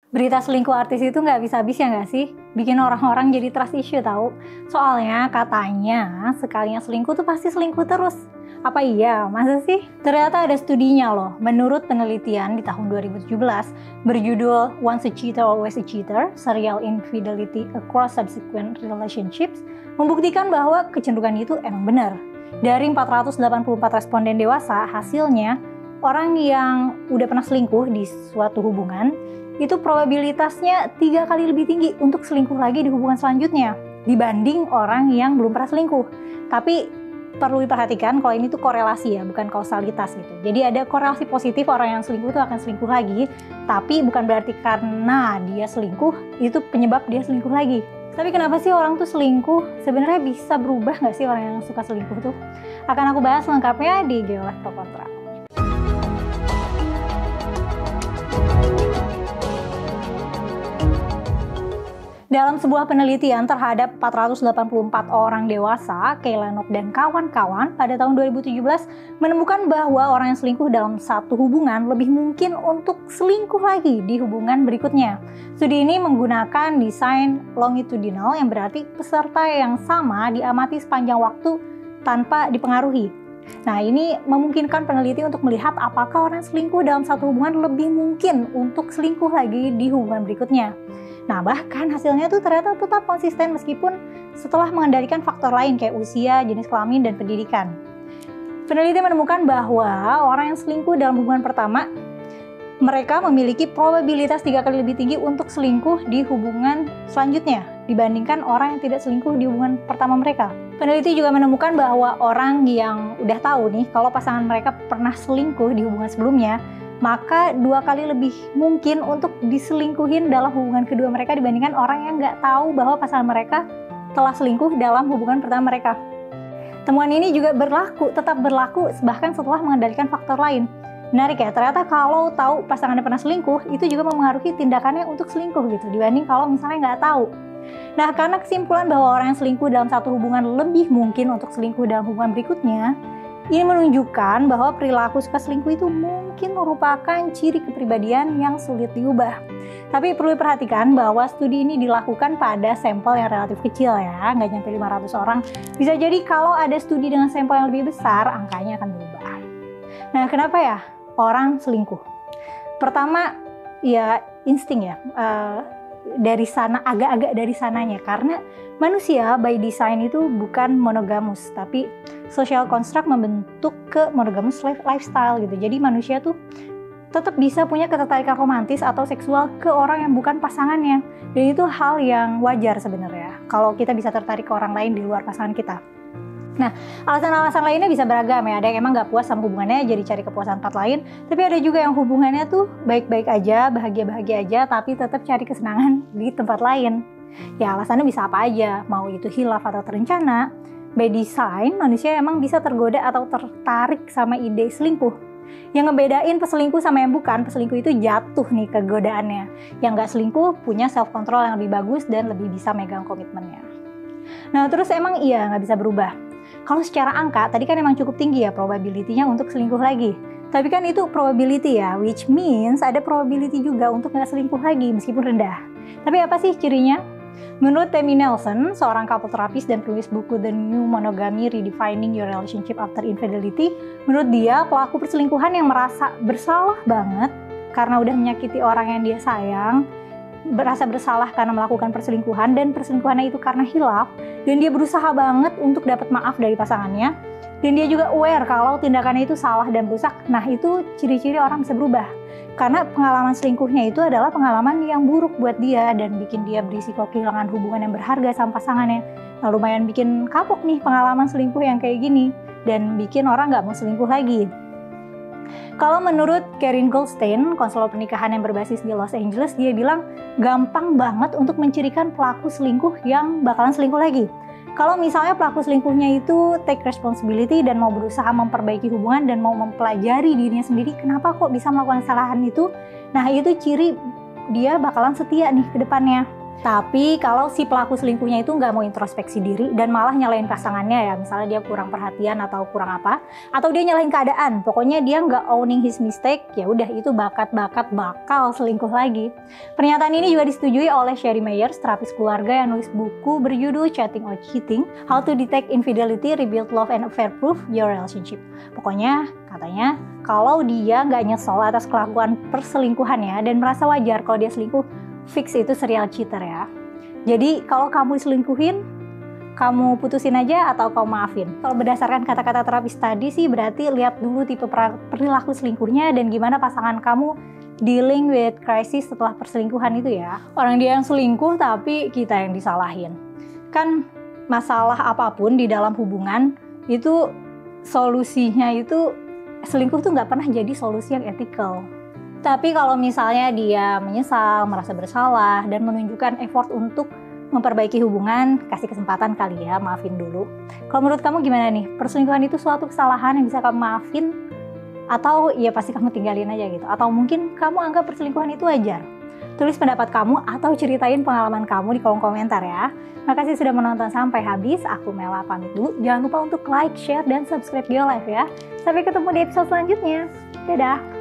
Berita selingkuh artis itu nggak bisa habis ya nggak sih? Bikin orang-orang jadi trust issue tahu. Soalnya katanya sekalinya selingkuh tuh pasti selingkuh terus. Apa iya? Masa sih? Ternyata ada studinya loh. Menurut penelitian di tahun 2017 berjudul Once a Cheater, Always a Cheater, Serial Infidelity Across Subsequent Relationships membuktikan bahwa kecenderungan itu emang benar. Dari 484 responden dewasa, hasilnya orang yang udah pernah selingkuh di suatu hubungan itu probabilitasnya 3 kali lebih tinggi untuk selingkuh lagi di hubungan selanjutnya dibanding orang yang belum pernah selingkuh. Tapi perlu diperhatikan kalau ini tuh korelasi ya, bukan kausalitas gitu. Jadi ada korelasi positif orang yang selingkuh tuh akan selingkuh lagi, tapi bukan berarti karena dia selingkuh itu penyebab dia selingkuh lagi. Tapi kenapa sih orang tuh selingkuh? Sebenarnya bisa berubah nggak sih orang yang suka selingkuh tuh? Akan aku bahas lengkapnya di Geolah Pro Kontra. Dalam sebuah penelitian terhadap 484 orang dewasa, Keylanok dan kawan-kawan pada tahun 2017 menemukan bahwa orang yang selingkuh dalam satu hubungan lebih mungkin untuk selingkuh lagi di hubungan berikutnya. Studi ini menggunakan desain longitudinal yang berarti peserta yang sama diamati sepanjang waktu tanpa dipengaruhi. Nah, ini memungkinkan peneliti untuk melihat apakah orang selingkuh dalam satu hubungan lebih mungkin untuk selingkuh lagi di hubungan berikutnya. Nah, bahkan hasilnya tuh ternyata tetap konsisten meskipun setelah mengendalikan faktor lain kayak usia, jenis kelamin, dan pendidikan. Peneliti menemukan bahwa orang yang selingkuh dalam hubungan pertama, mereka memiliki probabilitas 3 kali lebih tinggi untuk selingkuh di hubungan selanjutnya dibandingkan orang yang tidak selingkuh di hubungan pertama mereka. Peneliti juga menemukan bahwa orang yang udah tahu nih kalau pasangan mereka pernah selingkuh di hubungan sebelumnya, maka 2 kali lebih mungkin untuk diselingkuhin dalam hubungan kedua mereka dibandingkan orang yang nggak tahu bahwa pasangan mereka telah selingkuh dalam hubungan pertama mereka. Temuan ini juga tetap berlaku bahkan setelah mengendalikan faktor lain. Menarik ya, ternyata kalau tahu pasangannya pernah selingkuh, itu juga memengaruhi tindakannya untuk selingkuh gitu, dibanding kalau misalnya nggak tahu. Nah, karena kesimpulan bahwa orang yang selingkuh dalam satu hubungan lebih mungkin untuk selingkuh dalam hubungan berikutnya, ini menunjukkan bahwa perilaku suka selingkuh itu mungkin merupakan ciri kepribadian yang sulit diubah. Tapi perlu diperhatikan bahwa studi ini dilakukan pada sampel yang relatif kecil ya, nggak nyampe 500 orang. Bisa jadi kalau ada studi dengan sampel yang lebih besar, angkanya akan berubah. Nah, kenapa ya orang selingkuh? Pertama, ya insting ya. Dari sana, agak-agak dari sananya, karena manusia by design itu bukan monogamus, tapi social construct membentuk ke monogamus lifestyle gitu. Jadi manusia tuh tetap bisa punya ketertarikan romantis atau seksual ke orang yang bukan pasangannya, dan itu hal yang wajar sebenarnya kalau kita bisa tertarik ke orang lain di luar pasangan kita. Nah, alasan-alasan lainnya bisa beragam ya. Ada yang emang gak puas sama hubungannya jadi cari kepuasan tempat lain. Tapi ada juga yang hubungannya tuh baik-baik aja, bahagia-bahagia aja, tapi tetap cari kesenangan di tempat lain. Ya alasannya bisa apa aja, mau itu hilaf atau terencana. By design, manusia emang bisa tergoda atau tertarik sama ide selingkuh. Yang ngebedain peselingkuh sama yang bukan, peselingkuh itu jatuh nih ke godaannya. Yang gak selingkuh punya self-control yang lebih bagus dan lebih bisa megang komitmennya. Nah terus emang iya gak bisa berubah. Kalau secara angka, tadi kan emang cukup tinggi ya probability-nya untuk selingkuh lagi. Tapi kan itu probability ya, which means ada probability juga untuk nggak selingkuh lagi meskipun rendah. Tapi apa sih cirinya? Menurut Tammy Nelson, seorang couple terapis dan penulis buku The New Monogamy Redefining Your Relationship After Infidelity, menurut dia pelaku perselingkuhan yang merasa bersalah banget karena udah menyakiti orang yang dia sayang, berasa bersalah karena melakukan perselingkuhan dan perselingkuhannya itu karena hilaf, dan dia berusaha banget untuk dapat maaf dari pasangannya, dan dia juga aware kalau tindakannya itu salah dan rusak. Nah itu ciri-ciri orang bisa berubah karena pengalaman selingkuhnya itu adalah pengalaman yang buruk buat dia dan bikin dia berisiko kehilangan hubungan yang berharga sama pasangannya. Nah lumayan bikin kapok nih pengalaman selingkuh yang kayak gini dan bikin orang nggak mau selingkuh lagi. Kalau menurut Karen Goldstein, konselor pernikahan yang berbasis di Los Angeles, dia bilang gampang banget untuk mencirikan pelaku selingkuh yang bakalan selingkuh lagi. Kalau misalnya pelaku selingkuhnya itu take responsibility dan mau berusaha memperbaiki hubungan dan mau mempelajari dirinya sendiri, kenapa kok bisa melakukan kesalahan itu? Nah itu ciri dia bakalan setia nih ke depannya. Tapi kalau si pelaku selingkuhnya itu nggak mau introspeksi diri dan malah nyalain pasangannya ya, misalnya dia kurang perhatian atau kurang apa, atau dia nyalahin keadaan, pokoknya dia nggak owning his mistake, ya udah itu bakat-bakat bakal selingkuh lagi. Pernyataan ini juga disetujui oleh Sherry Meyers, terapis keluarga yang nulis buku berjudul Chatting or Cheating, How to Detect Infidelity, Rebuild Love and Affair-Proof Your Relationship. Pokoknya katanya kalau dia nggak nyesel atas kelakuan perselingkuhannya dan merasa wajar kalau dia selingkuh, fix itu serial cheater ya. Jadi kalau kamu diselingkuhin, kamu putusin aja atau kamu maafin. Kalau berdasarkan kata-kata terapis tadi sih berarti lihat dulu tipe perilaku selingkuhnya dan gimana pasangan kamu dealing with crisis setelah perselingkuhan itu ya. Orang dia yang selingkuh tapi kita yang disalahin. Kan masalah apapun di dalam hubungan itu solusinya itu selingkuh tuh nggak pernah jadi solusi yang ethical. Tapi kalau misalnya dia menyesal, merasa bersalah, dan menunjukkan effort untuk memperbaiki hubungan, kasih kesempatan kali ya, maafin dulu. Kalau menurut kamu gimana nih? Perselingkuhan itu suatu kesalahan yang bisa kamu maafin? Atau ya pasti kamu tinggalin aja gitu? Atau mungkin kamu anggap perselingkuhan itu wajar? Tulis pendapat kamu atau ceritain pengalaman kamu di kolom komentar ya. Makasih sudah menonton sampai habis. Aku Mela pamit dulu. Jangan lupa untuk like, share, dan subscribe Geolife ya. Sampai ketemu di episode selanjutnya. Dadah!